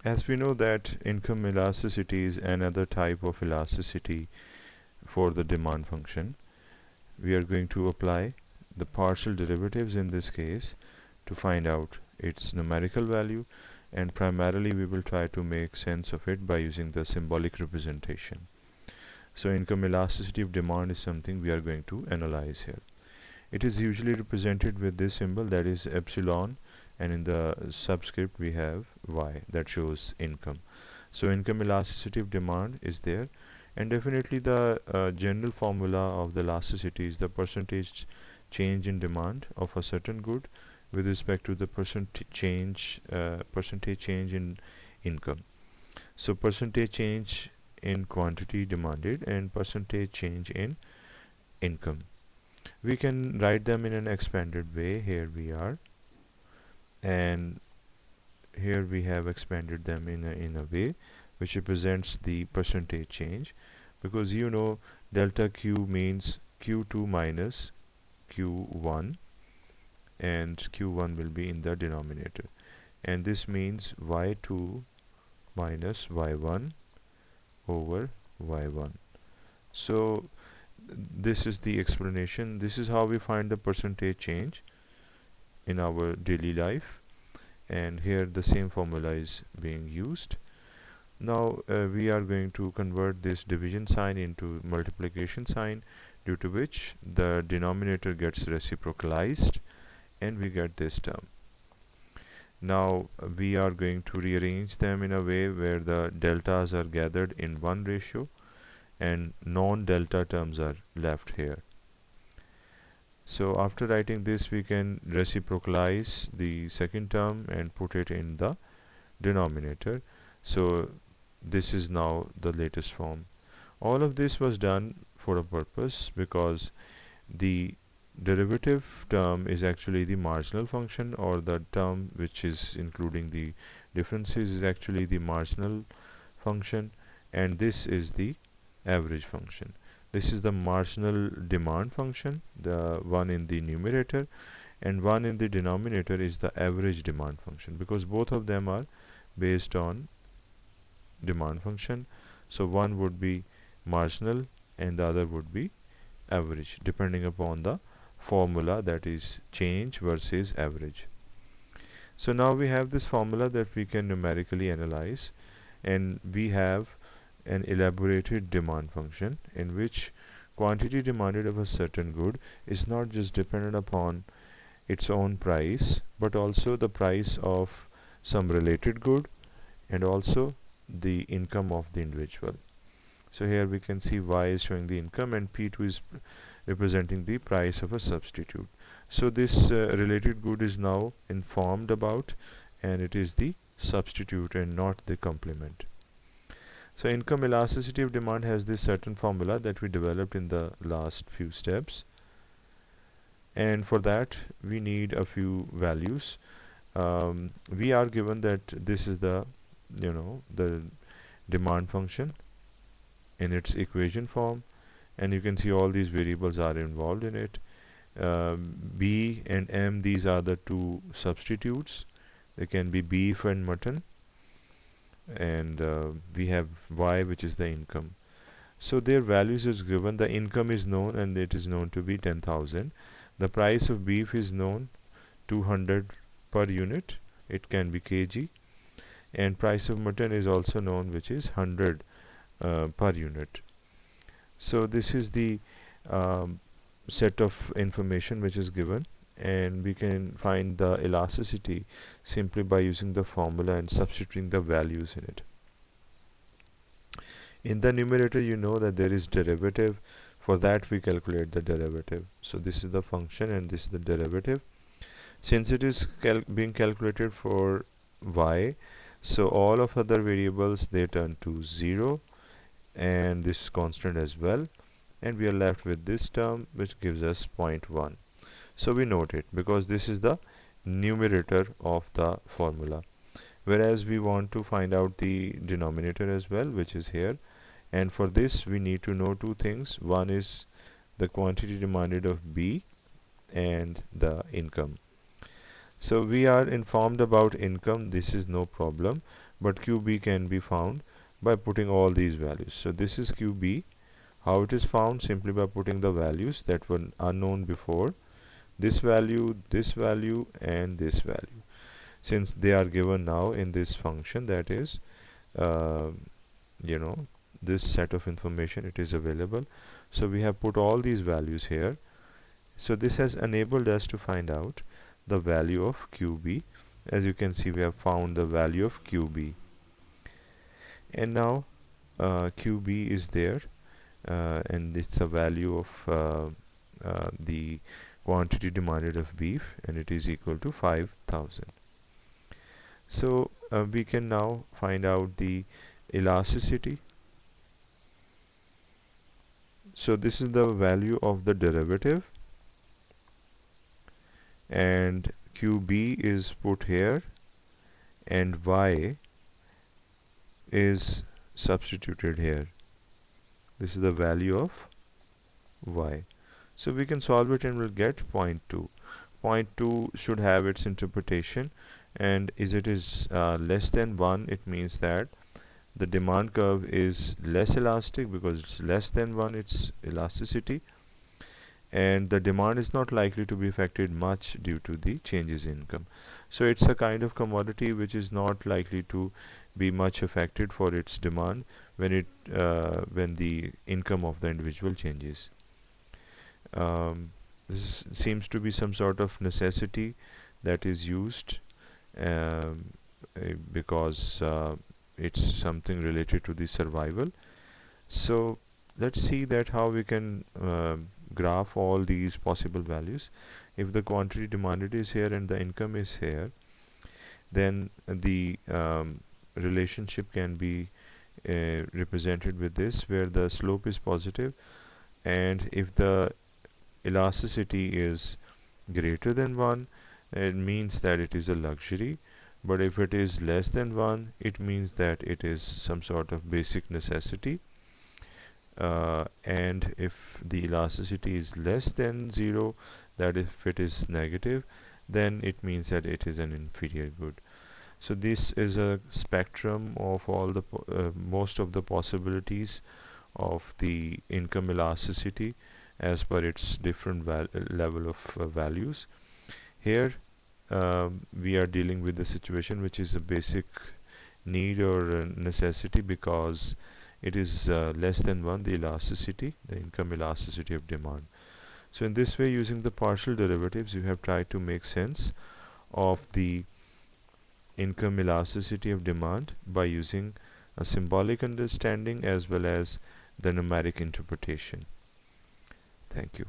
As we know that income elasticity is another type of elasticity for the demand function, we are going to apply the partial derivatives in this case to find out its numerical value, and primarily we will try to make sense of it by using the symbolic representation. So income elasticity of demand is something we are going to analyze here. It is usually represented with this symbol, that is epsilon, and in the subscript we have y, that shows income. So income elasticity of demand is there, and definitely the general formula of the elasticity is the percentage change in demand of a certain good with respect to the percentage change in income. So percentage change in quantity demanded and percentage change in income. We can write them in an expanded way. Here we are, and here we have expanded them in a way which represents the percentage change, because you know delta q means q2 minus q1, and q1 will be in the denominator, and this means y2 minus y1 over y1. So this is the explanation. This is how we find the percentage change in our daily life, and here the same formula is being used. Now we are going to convert this division sign into multiplication sign, due to which the denominator gets reciprocalized and we get this term. Now we are going to rearrange them in a way where the deltas are gathered in one ratio and non-delta terms are left here. So after writing this, we can reciprocalize the second term and put it in the denominator. So this is now the latest form. All of this was done for a purpose, because the derivative term is actually the marginal function, or the term which is including the differences is actually the marginal function, and this is the average function. This is the marginal demand function, the one in the numerator, and one in the denominator is the average demand function, because both of them are based on demand function. So one would be marginal and the other would be average, depending upon the formula, that is change versus average. So now we have this formula that we can numerically analyze, and we have an elaborated demand function in which quantity demanded of a certain good is not just dependent upon its own price, but also the price of some related good and also the income of the individual. So here we can see y is showing the income and p2 is representing the price of a substitute. So this related good is now informed about, and it is the substitute and not the complement. So income elasticity of demand has this certain formula that we developed in the last few steps, and for that we need a few values. We are given that this is the the demand function in its equation form, and you can see all these variables are involved in it. B and M, these are the two substitutes. They can be beef and mutton, and we have y, which is the income. So their values is given. The income is known, and it is known to be 10,000. The price of beef is known, 200 per unit, it can be kg, and price of mutton is also known, which is 100 per unit. So this is the set of information which is given, and we can find the elasticity simply by using the formula and substituting the values in it. In the numerator, you know that there is derivative. For that we calculate the derivative. So this is the function and this is the derivative. Since it is being calculated for y, so all of other variables, they turn to 0, and this is constant as well, and we are left with this term which gives us 0.1. So we note it because this is the numerator of the formula, whereas we want to find out the denominator as well, which is here, and for this we need to know two things. One is the quantity demanded of B and the income. So we are informed about income, this is no problem, but QB can be found by putting all these values. So this is QB. How it is found? Simply by putting the values that were unknown before, this value, and this value. Since they are given now in this function, that is, uh, you know, this set of information, it is available. So we have put all these values here. So this has enabled us to find out the value of QB. As you can see, we have found the value of QB, and now QB is there, and it's a value of the quantity demanded of beef, and it is equal to 5,000. So we can now find out the elasticity. So this is the value of the derivative, and QB is put here, and Y is substituted here. This is the value of Y. So we can solve it and we'll get 0.2. 0.2 should have its interpretation, and is it is less than 1, it means that the demand curve is less elastic, because it's less than 1 its elasticity, and the demand is not likely to be affected much due to the changes in income. So it's a kind of commodity which is not likely to be much affected for its demand when the income of the individual changes. This seems to be some sort of necessity that is used, because it's something related to the survival. So let's see that how we can graph all these possible values. If the quantity demanded is here and the income is here, then the relationship can be represented with this, where the slope is positive, and if the elasticity is greater than 1, it means that it is a luxury, but if it is less than 1, it means that it is some sort of basic necessity. And if the elasticity is less than 0, that if it is negative, then it means that it is an inferior good. So this is a spectrum of all the most of the possibilities of the income elasticity as per its different level of values. Here we are dealing with the situation which is a basic need or necessity, because it is less than 1, the elasticity, the income elasticity of demand. So in this way, using the partial derivatives, you have tried to make sense of the income elasticity of demand by using a symbolic understanding as well as the numeric interpretation. Thank you.